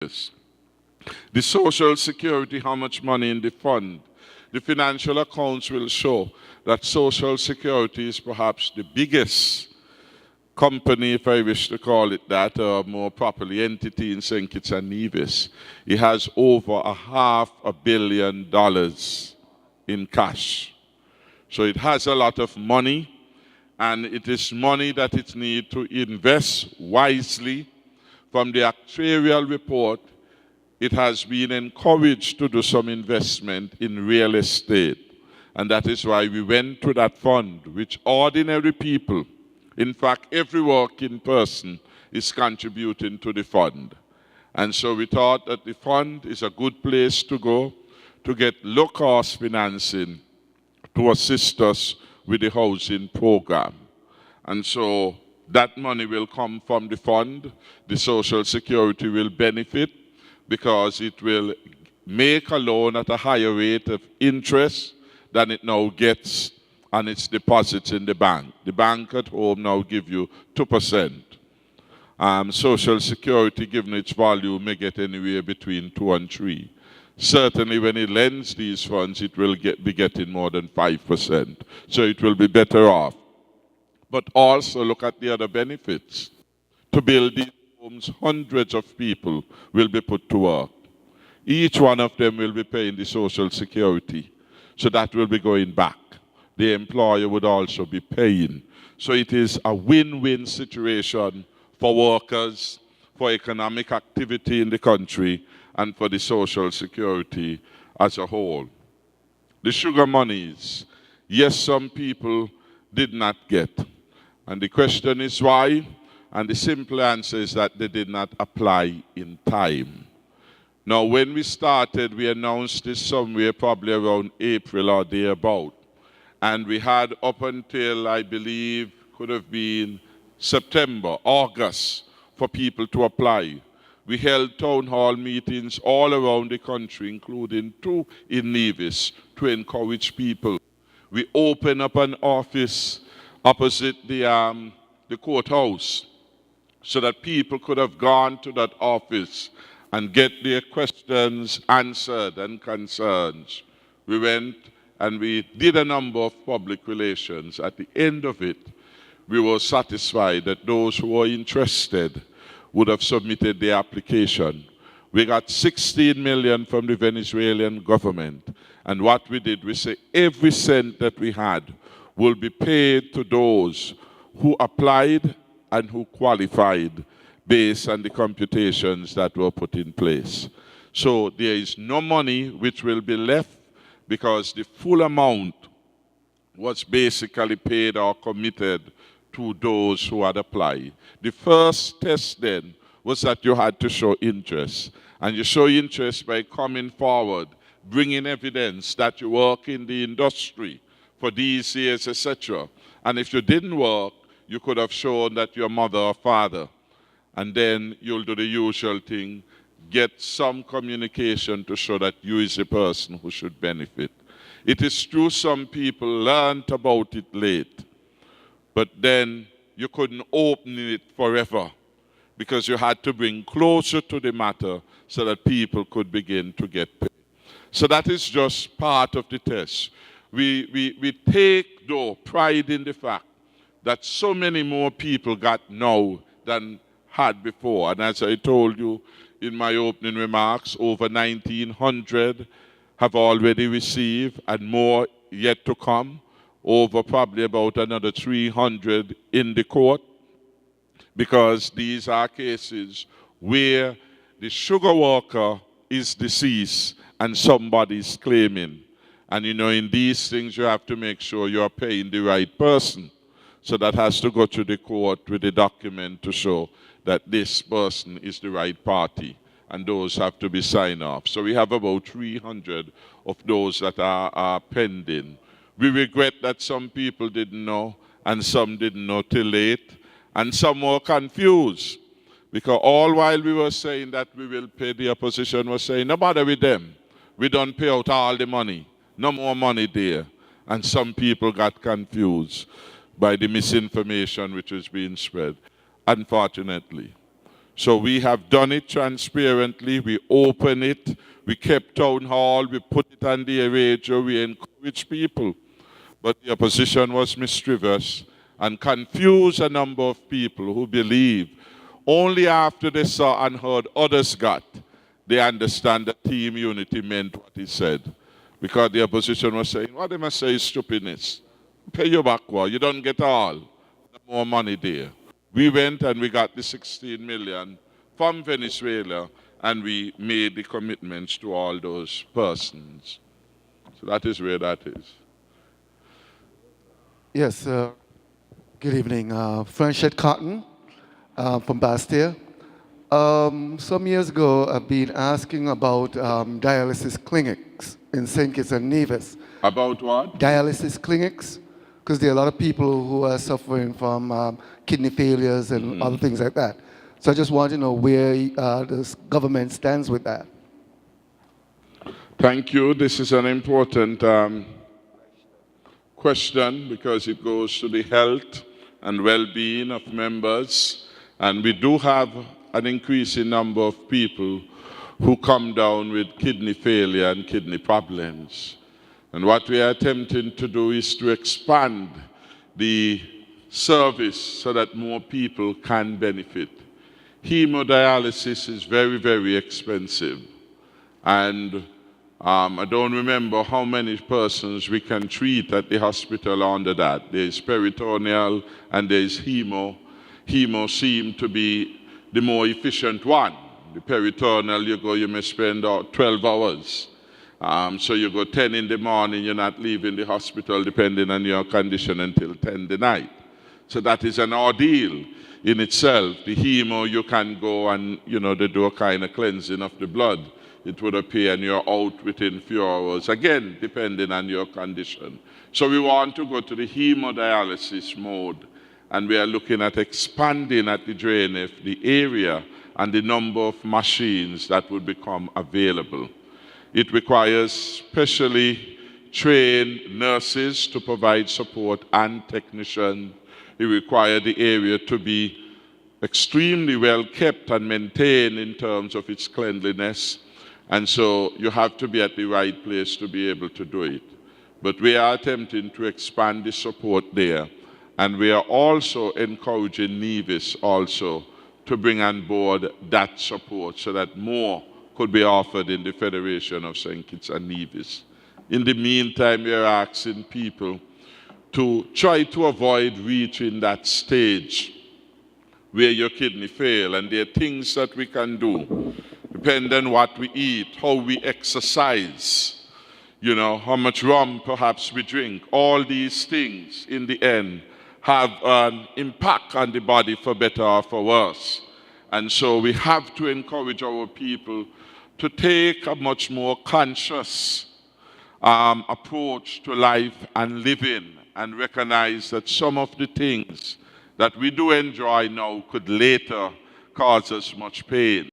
Yes. The Social Security, how much money in the fund? The financial accounts will show that Social Security is perhaps the biggest company, if I wish to call it that, or more properly, entity in St. Kitts-Nevis. It has over $500 million in cash. So it has a lot of money, and it is money that it needs to invest wisely. From the actuarial report, it has been encouraged to do some investment in real estate. And that is why we went to that fund, which ordinary people, in fact, every working person is contributing to the fund. And so we thought that the fund is a good place to go to get low-cost financing to assist us with the housing program. And so that money will come from the fund. The Social Security will benefit because it will make a loan at a higher rate of interest than it now gets on its deposits in the bank. The bank at home now give you 2%. Social Security, given its value, may get anywhere between 2 and 3. Certainly when it lends these funds, it will be getting more than 5%. So it will be better off. But also look at the other benefits. To build these homes, hundreds of people will be put to work. Each one of them will be paying the Social Security. So that will be going back. The employer would also be paying. So it is a win-win situation for workers, for economic activity in the country, and for the Social Security as a whole. The sugar monies, yes, some people did not get. And the question is why? And the simple answer is that they did not apply in time. Now, when we started, we announced this somewhere probably around April or thereabout. And we had up until, I believe, could have been September, August, for people to apply. We held town hall meetings all around the country, including 2 in Nevis, to encourage people. We opened up an office opposite the courthouse so that people could have gone to that office and get their questions answered and concerns. We went and we did a number of public relations. At the end of it, we were satisfied that those who were interested would have submitted their application. We got 16 million from the Venezuelan government. And what we did, we said every cent that we had will be paid to those who applied and who qualified based on the computations that were put in place. So there is no money which will be left because the full amount was basically paid or committed to those who had applied. The first test then was that you had to show interest. And you show interest by coming forward, bringing evidence that you work in the industry for these years, etc. And if you didn't work, you could have shown that your mother or father. And then you'll do the usual thing, get some communication to show that you is a person who should benefit. It is true some people learned about it late, but then you couldn't open it forever because you had to bring closer to the matter so that people could begin to get paid. So that is just part of the test. We take, though, pride in the fact that so many more people got now than had before. And as I told you in my opening remarks, over 1,900 have already received and more yet to come. Over probably about another 300 in the court, because these are cases where the sugar worker is deceased and somebody's claiming. And you know, in these things you have to make sure you are paying the right person. So that has to go to the court with the document to show that this person is the right party. And those have to be signed off. So we have about 300 of those that are pending. We regret that some people didn't know, and some didn't know till late, and some were confused. Because all while we were saying that we will pay, the opposition was saying, no bother with them. We don't pay out all the money. No more money there. And some people got confused by the misinformation which was being spread, unfortunately. So we have done it transparently. We open it. We kept town hall. We put it on the radio. We encourage people. But the opposition was mischievous and confused a number of people who believe only after they saw and heard others got, they understand that team unity meant what he said. Because the opposition was saying, what they must say is stupidness. Pay your backward. You don't get all. No more money there. We went and we got the 16 million from Venezuela, and we made the commitments to all those persons. So that is where that is. Yes, good evening. Franchet Cotton from Bastia. Some years ago, I've been asking about dialysis clinics in St. Kitts-Nevis. About what? Dialysis clinics, because there are a lot of people who are suffering from kidney failures and other things like that. So I just want to know where the government stands with that. Thank you. This is an important question because it goes to the health and well-being of members. And we do have an increasing number of people who come down with kidney failure and kidney problems. And what we are attempting to do is to expand the service so that more people can benefit. Hemodialysis is very, very expensive. And I don't remember how many persons we can treat at the hospital under that. There's peritoneal and there's hemo. Hemo seems to be the more efficient one. The peritoneal, you may spend 12 hours. So you go 10 in the morning, you're not leaving the hospital depending on your condition until 10 the night. So that is an ordeal in itself. The hemo, you can go and, they do a kind of cleansing of the blood. It would appear and you're out within a few hours, again, depending on your condition. So we want to go to the hemodialysis mode, and we are looking at expanding at the drainage the area and the number of machines that would become available. It requires specially trained nurses to provide support and technicians. It requires the area to be extremely well kept and maintained in terms of its cleanliness. And so you have to be at the right place to be able to do it. But we are attempting to expand the support there. And we are also encouraging Nevis also to bring on board that support so that more could be offered in the Federation of St. Kitts and Nevis. In the meantime, we are asking people to try to avoid reaching that stage where your kidney fail. And there are things that we can do, depending on what we eat, how we exercise, how much rum perhaps we drink. All these things, in the end, have an impact on the body for better or for worse. And so we have to encourage our people to take a much more conscious approach to life and living, and recognize that some of the things that we do enjoy now could later cause us much pain.